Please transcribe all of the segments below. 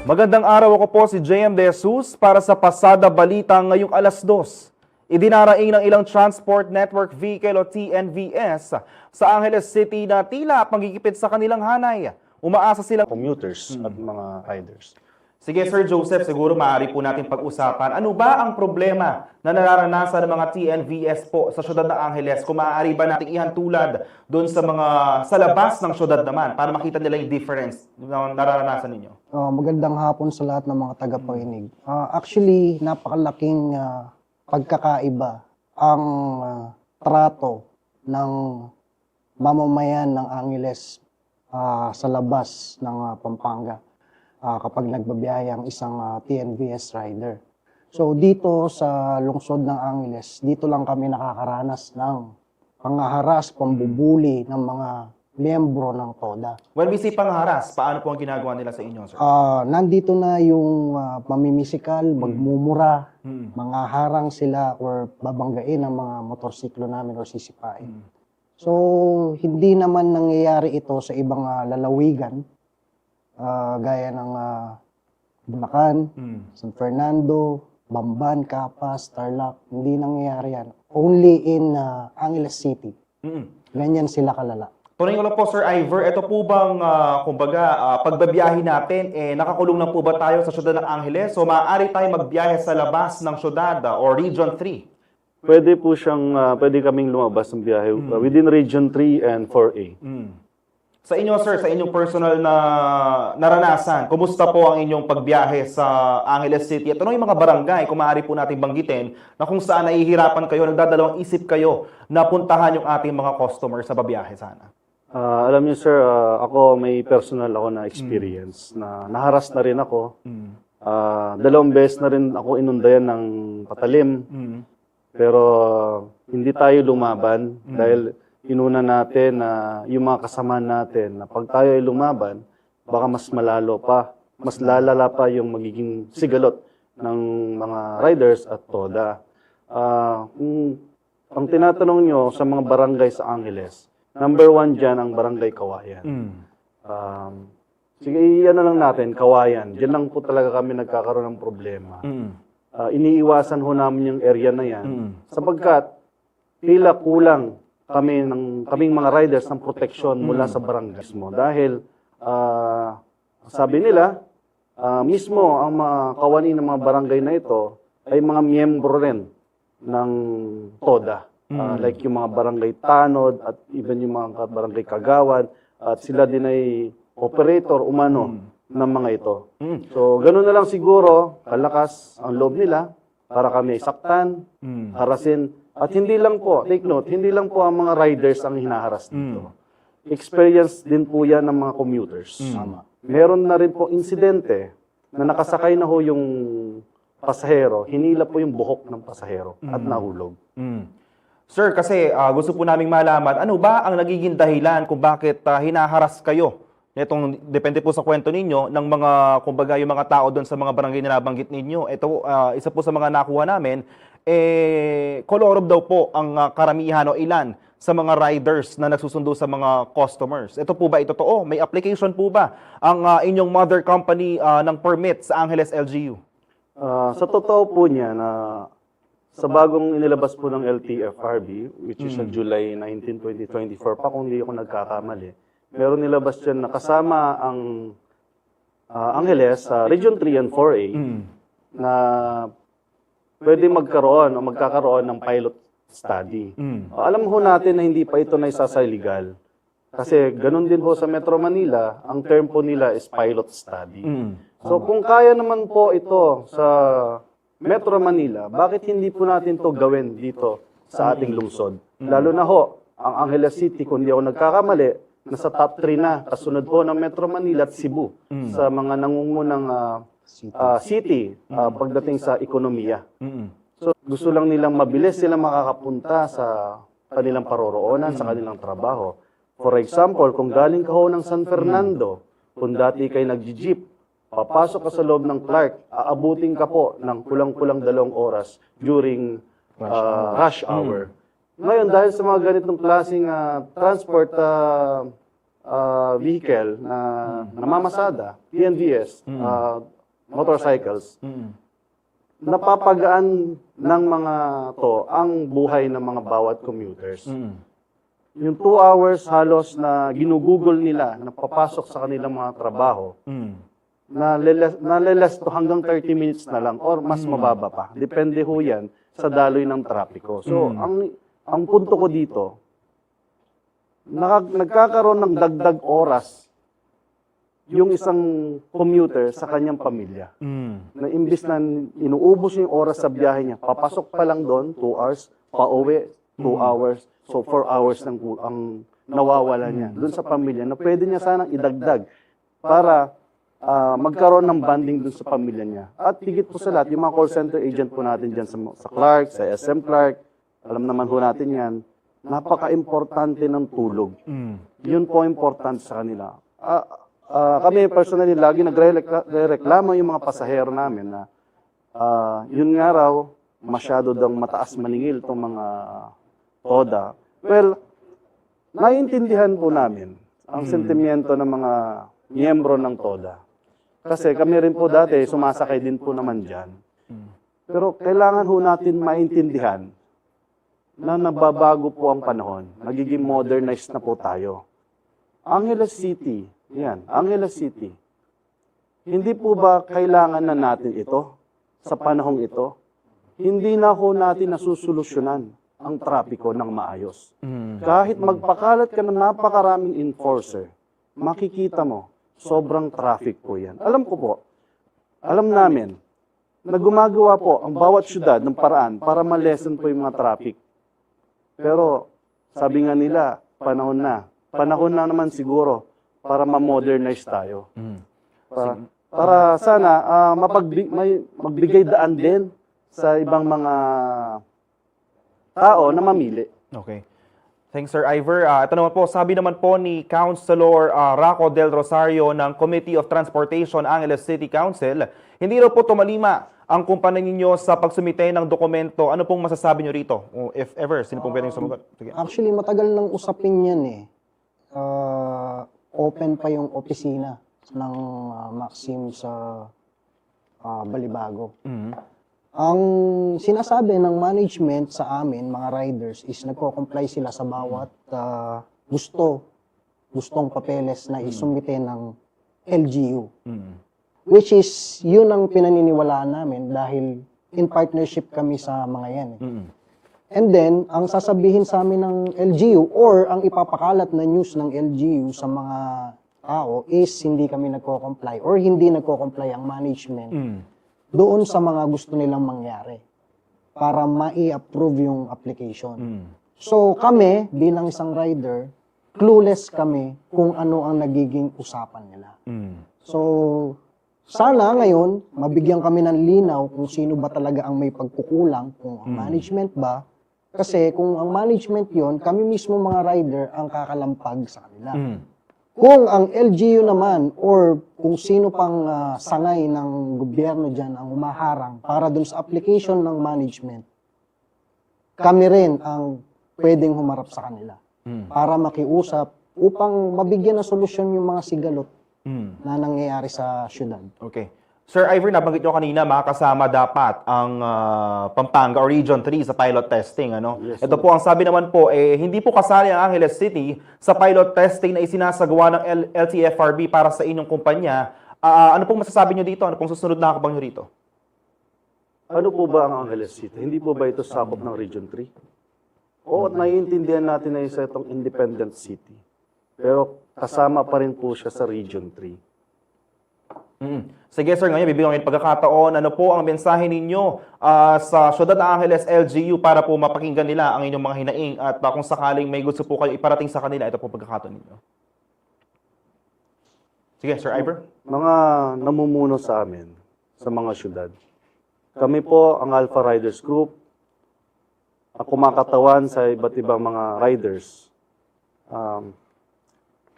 Magandang araw, ako po si JM De Jesus para sa Pasada Balita ngayong alas 2. Idinaraing ng ilang Transport Network Vehicle o TNVS sa Angeles City na tila panggigipit sa kanilang hanay. Umaasa silang commuters at mga riders. Sige, Sir Joseph, siguro maaari po natin pag-usapan. Ano ba ang problema na nararanasan ng mga TNVS po sa syudad ng Angeles? Kung maaari ba natin ihantulad doon sa labas ng syudad naman para makita nila yung difference na nararanasan ninyo? Magandang hapon sa lahat ng mga tagapakinig. Actually, napakalaking pagkakaiba ang trato ng mamamayan ng Angeles sa labas ng Pampanga kapag nagbabiyahe ang isang TNVS rider. So dito sa lungsod ng Angeles, dito lang kami nakakaranas ng panghaharas, pambubuli ng mga miyembro ng TODA. When we say pangharas, paano po ang ginagawa nila sa inyo, sir? Nandito na yung mamimisikal, magmumura, mga harang sila or babanggain ang mga motorsiklo namin or sisipain. So, hindi naman nangyayari ito sa ibang lalawigan, gaya ng Bulacan, San Fernando, Bamban, Capas, Tarlac. Hindi nangyayari yan. Only in Angeles City. Ganyan sila kalala. Tunay ko lang po, Sir Ivor, ito po bang, pagbabiyahe natin, nakakulong na po ba tayo sa syudad ng Angeles? So, maaari tayo magbiyahe sa labas ng syudad o Region 3? Pwede kaming lumabas ng biyahe within Region 3 and 4A. Sa inyo, sir, sa inyong personal na naranasan, kumusta po ang inyong pagbiyahe sa Angeles City? At ano yung mga barangay, kung maaari po natin banggitin, na kung saan nahihirapan kayo, nagdadalawang isip kayo na puntahan yung ating mga customer sa babiyahe sana? Alam niyo sir, ako may personal ako na experience na naharas na rin ako. 2 beses na rin ako inundayan ng patalim. Pero hindi tayo lumaban dahil inuna natin na yung mga kasama natin na pag tayo ay lumaban, baka mas malalo pa, mas lalala pa yung magiging sigalot ng mga riders at TODA. Ang tinatanong nyo sa mga barangay sa Angeles, number 1 dyan ang Barangay Kawayan. Sige, ano lang natin, Kawayan. Diyan lang po talaga kami nagkakaroon ng problema. Iniiwasan ho namin yung area na yan sapagkat tila kulang kaming mga riders ng proteksyon mula sa barangays mo. Dahil sabi nila, mismo ang mga kawani ng mga barangay na ito ay mga miyembro rin ng TODA. Like yung mga barangay Tanod at even yung mga barangay Kagawan. At sila din ay operator umano ng mga ito. So, gano'n na lang siguro, kalakas ang loob nila para kami saktan, harasin. At hindi lang po, take note, hindi lang po ang mga riders ang hinaharas dito. Experience din po yan ng mga commuters. Meron na rin po insidente na nakasakay na ho yung pasahero, hinila po yung buhok ng pasahero at nahulog. Sir, kasi gusto po naming malaman, ano ba ang nagiging dahilan kung bakit hinaharas kayo? Itong, depende po sa kwento ninyo, ng mga, kumbaga, yung mga tao doon sa mga barangay na nabanggit ninyo. Ito, isa po sa mga nakuha namin, kolorob daw po ang karamihan o ilan sa mga riders na nagsusundo sa mga customers. Ito po ba ito totoo? May application po ba ang inyong mother company ng permit sa Angeles LGU? Sa totoo po niya na sa bagong inilabas po ng LTFRB, which is July 19, 2024 pa kung hindi ako nagkakamali, meron nilabas dyan na kasama ang Angeles sa Region 3 and 4A na pwede magkaroon o magkakaroon ng pilot study. Alam ho natin na hindi pa ito na isasay legal. Kasi ganun din po sa Metro Manila, ang term po nila is pilot study. So kung kaya naman po ito sa Metro Manila, bakit hindi po natin to gawin dito sa ating lungsod? Lalo na ho, ang Angeles City, kung di ako nagkakamali, nasa top 3 na, kasunod po ng Metro Manila at Cebu sa mga nangungunang city pagdating sa ekonomiya. So gusto lang nilang mabilis sila makakapunta sa kanilang paroroonan, sa kanilang trabaho. For example, kung galing ka ho ng San Fernando, kung dati kay nag-jeep, papasok ka sa loob ng Clark, aabutin ka po ng kulang-kulang 2 oras during rush hour. Ngayon, dahil sa mga ganitong klaseng transport vehicle na namamasada, PNVS, motorcycles, Mm. napapagaan ng mga to ang buhay ng mga bawat commuters. Mm. Yung 2 hours halos na ginugugol nila na papasok sa kanilang mga trabaho, Mm. nalelas to hanggang 30 minutes na lang or mas mababa pa. Depende ho yan sa daloy ng trapiko. So, ang punto ko dito, nagkakaroon ng dagdag oras yung isang commuter sa kanyang pamilya. Mm. Na imbis na inuubos niya yung oras sa biyahe niya, papasok pa lang doon, 2 hours, pauwi, 2 hours, so 4 hours ang nawawala niya doon sa pamilya na pwede niya sanang idagdag para magkaroon ng bonding doon sa pamilya niya. At higit po sa lahat, yung mga call center agent po natin dyan sa Clark, sa SM Clark, alam naman ho natin yan, napaka-importante ng tulog. Mm. Yun po importante sa kanila. Kami personally, lagi nagre-reklamo yung mga pasahero namin na yun nga raw, masyado daw mataas maningil itong mga TODA. Well, naiintindihan po namin ang sentimiento ng mga miyembro ng TODA. Kasi kami rin po dati, sumasakay din po naman dyan. Pero kailangan ho natin maintindihan na nababago po ang panahon. Nagiging modernized na po tayo. Angeles City, yan, Angeles City. Hindi po ba kailangan na natin ito sa panahong ito? Hindi na ho natin nasusolusyonan ang trapiko ng maayos. Kahit magpakalat ka ng napakaraming enforcer, makikita mo, sobrang traffic po yan. Alam ko po, alam namin, na gumagawa po ang bawat syudad ng paraan para ma-lessen po yung mga traffic. Pero, sabi nga nila, panahon na. Panahon na naman siguro para ma-modernize tayo. Para sana magbigay daan din sa ibang mga tao na mamili. Okay. Thanks, Sir Ivor. Ito naman po, sabi naman po ni Councilor Rocco Del Rosario ng Committee of Transportation Angeles City Council, hindi raw po tumalima ang kumpanya ninyo sa pagsumite ng dokumento. Ano pong masasabi nyo rito? O if ever, sino pong pwedeng sumagot? Sige. Actually, matagal nang usapin yan eh. Open pa yung opisina ng Maxim sa Balibago. Ang sinasabi ng management sa amin, mga riders, is nagko-comply sila sa bawat gustong papeles na isumite ng LGU. Which is, yun ang pinaniniwalaan namin dahil in partnership kami sa mga yan. And then, ang sasabihin sa amin ng LGU or ang ipapakalat na news ng LGU sa mga tao is hindi kami nagko-comply or hindi nagko-comply ang management doon sa mga gusto nilang mangyari para mai-approve yung application. So kami, bilang isang rider, clueless kami kung ano ang nagiging usapan nila. So, sana ngayon, mabigyan kami ng linaw kung sino ba talaga ang may pagkukulang, kung ang management ba. Kasi kung ang management yon, kami mismo mga rider ang kakalampag sa kanila. Kung ang LGU naman or kung sino pang sangay ng gobyerno dyan ang umaharang para dun sa application ng management, kami rin ang pwedeng humarap sa kanila para makiusap upang mabigyan ng solusyon yung mga sigalot na nangyayari sa syudad. Okay. Sir Ivor, nabanggit nyo kanina, makakasama dapat ang Pampanga or Region 3 sa pilot testing. Ano? Yes, Ito po, ang sabi naman po, hindi po kasali ang Angeles City sa pilot testing na isinasagawa ng LTFRB para sa inyong kumpanya. Ano pong masasabi nyo dito? Ano pong susunod na hakbang nyo rito? Ano po ba ang Angeles City? Hindi po ba ito sakop ng Region 3? Oo, at naiintindihan natin na isa itong independent city. Pero kasama pa rin po siya sa Region 3. Sige sir, ngayon bibigyan ng pagkakataon. Ano po ang mensahe ninyo sa Syudad ng Angeles LGU para po mapakinggan nila ang inyong mga hinaing at kung sakaling may gusto po kayo iparating sa kanila, ito po pagkakataon ninyo. Sige, Sir Ivor. Mga namumuno sa amin, sa mga syudad. Kami po ang Alpha Riders Group, kumakatawan sa iba't ibang mga riders.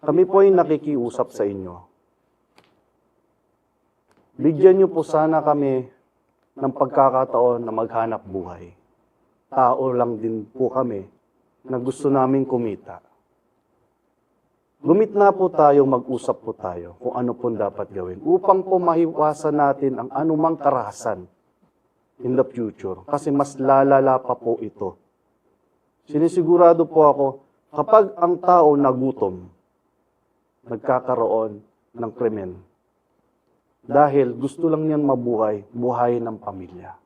Kami po ay nakikiusap sa inyo. Bigyan niyo po sana kami ng pagkakataon na maghanap buhay. Tao lang din po kami na gusto naming kumita. Gumit na po tayo, mag-usap po tayo kung ano po dapat gawin upang po mahiwasan natin ang anumang karahasan in the future. Kasi mas lalala pa po ito. Sinisigurado po ako, kapag ang tao nagutom, nagkakaroon ng krimen. Dahil gusto lang niyan mabuhay, buhayin ng pamilya.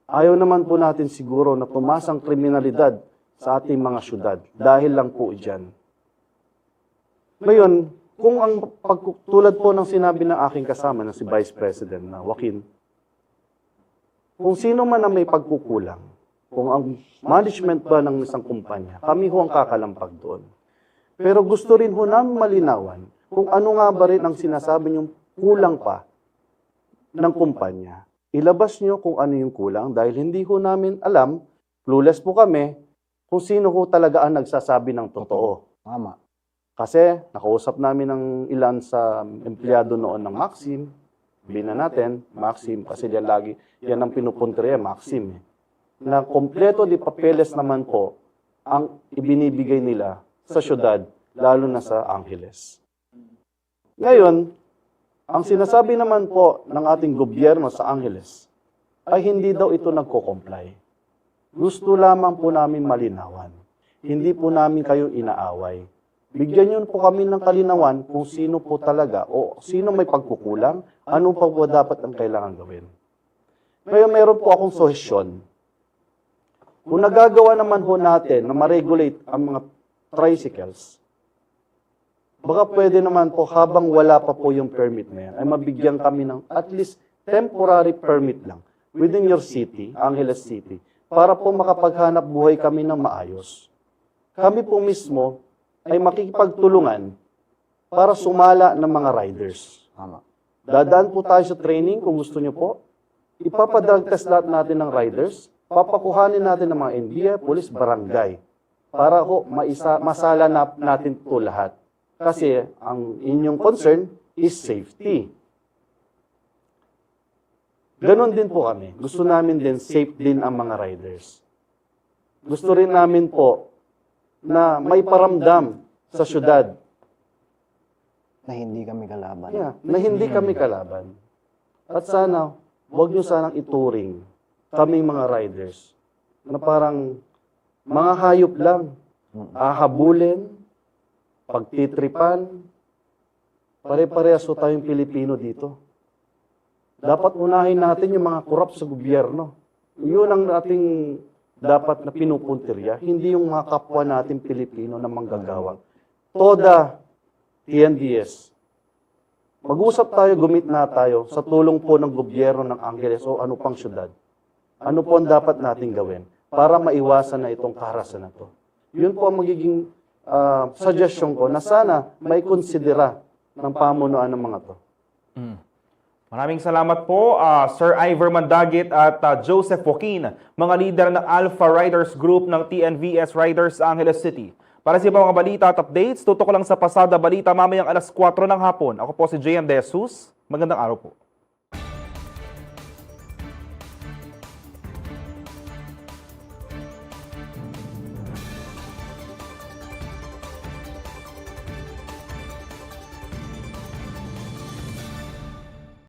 Ayaw naman po natin siguro na tumaas ang kriminalidad sa ating mga syudad dahil lang po dyan. Ngayon, kung ang tulad po ng sinabi ng aking kasama na si Vice President na Joaquin, kung sino man ang may pagkukulang, kung ang management ba ng isang kumpanya, kami ho ang kakalampag doon. Pero gusto rin ho namin malinawan kung ano nga ba rin ang sinasabi niyong kulang pa ng kumpanya. Ilabas niyo kung ano yung kulang dahil hindi ho namin alam, clueless po kami, kung sino ho talaga ang nagsasabi ng totoo. Tama. Kasi nakausap namin ng ilan sa empleyado noon ng Maxim, sabihin na natin, Maxim, kasi yan ang pinupunteriya, Maxim. Na kompleto di papeles naman po ang ibinibigay nila sa syudad, lalo na sa Angeles. Ngayon, ang sinasabi naman po ng ating gobyerno sa Angeles ay hindi daw ito nagko-comply. Gusto lamang po namin malinawan. Hindi po namin kayo inaaway. Bigyan niyo po kami ng kalinawan kung sino po talaga o sino may pagkukulang, ano pa po dapat ang kailangan gawin. Ngayon, meron po akong suhestyon. Kung nagagawa naman po natin na ma-regulate ang mga tricycles, baka pwede naman po habang wala pa po yung permit na yan, ay mabigyan kami ng at least temporary permit lang within your city, Angeles City, para po makapaghanap buhay kami ng maayos. Kami po mismo ay makikipagtulungan para sumala ng mga riders. Tama. Dadaan po tayo sa training kung gusto nyo po. Ipapadrag test lahat natin ng riders. Papakuhanin natin ng mga NBI, police, barangay. Para ho, masala natin ito lahat. Kasi ang inyong concern is safety. Ganon din po kami. Gusto namin din safe din ang mga riders. Gusto rin namin po na may paramdam sa syudad. Na hindi kami kalaban. Yeah, na hindi kami kalaban. At sana, huwag nyo sanang ituring kaming mga riders na parang mga hayop lang. Ahabulin, pagtitripan, pare-parehas so tayong Pilipino dito. Dapat unahin natin yung mga korap sa gobyerno. Yun ang ating dapat na pinupuntirya, hindi yung mga kapwa natin Pilipino na manggagawang. Toda TNDS. Mag-usap tayo, gumit na tayo sa tulong po ng gobyerno ng Angeles o ano pang syudad. Ano po ang dapat natin gawin para maiwasan na itong karahasan na to. Yun po ang magiging suggestion ko na sana may konsidera ng pamunuan ng mga to. Maraming salamat po, Sir Ivor Mandagit at Joseph Joaquin, mga leader ng Alpha Riders Group ng TNVS Riders sa Angeles City. Para sa ibang mga balita at updates, tutok lang sa Pasada Balita mamayang alas 4 ng hapon. Ako po si JM De Jesus. Magandang araw po.